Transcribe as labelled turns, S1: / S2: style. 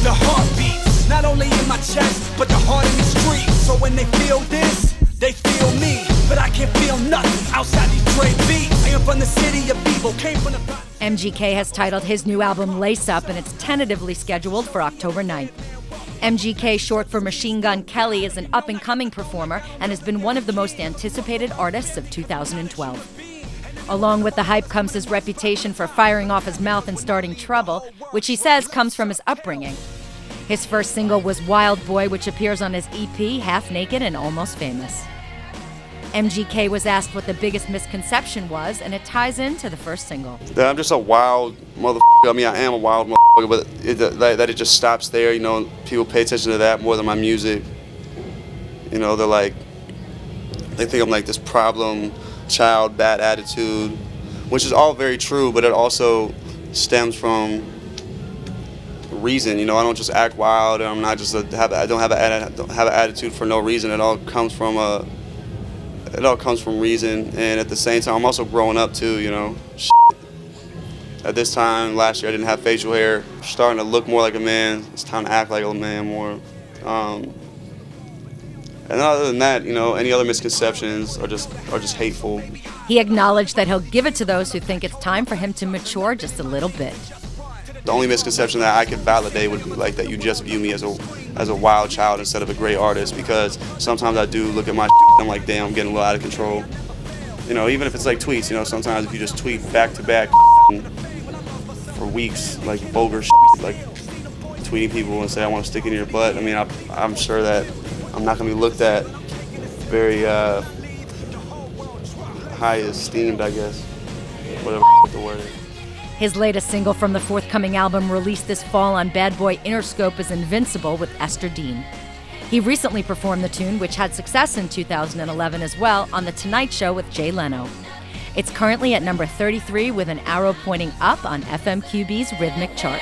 S1: The heartbeats, not only in my chest, but the heart in the streets. So when they feel this, they feel me. But I can't feel nothing outside these Dre beats. I am from the city of evil, came from the...
S2: MGK has titled his new album Lace Up, and it's tentatively scheduled for October 9th. MGK, short for Machine Gun Kelly, is an up-and-coming performer and has been one of the most anticipated artists of 2012. Along with the hype comes his reputation for firing off his mouth and starting trouble, which he says comes from his upbringing. His first single was Wild Boy, which appears on his EP, Half Naked and Almost Famous. MGK was asked what the biggest misconception was, and it ties into the first single.
S3: That I'm just a wild motherfucker. I mean, I am a wild motherfucker, but it just stops there. You know, people pay attention to that more than my music. You know, they think I'm like this problem child, bad attitude, which is all very true, but it also stems from reason. You know, I don't just act wild, and I'm not just I don't have an attitude for no reason. It all comes from reason, and at the same time, I'm also growing up too, you know. At this time, last year, I didn't have facial hair. Starting to look more like a man. It's time to act like a man more. And other than that, you know, any other misconceptions are just hateful.
S2: He acknowledged that he'll give it to those who think it's time for him to mature just a little bit.
S3: The only misconception that I could validate would be like that you just view me as a wild child instead of a great artist, because sometimes I do look at my and I'm like, damn, I'm getting a little out of control. You know, even if it's like tweets, you know, sometimes if you just tweet back to back for weeks, like vulgar like tweeting people and say I want to stick in your butt, I mean, I'm sure that I'm not going to be looked at very high esteemed, I guess, whatever the word is.
S2: His latest single from the forthcoming album, released this fall on Bad Boy Interscope, is Invincible with Esther Dean. He recently performed the tune, which had success in 2011 as well, on The Tonight Show with Jay Leno. It's currently at number 33 with an arrow pointing up on FMQB's Rhythmic chart.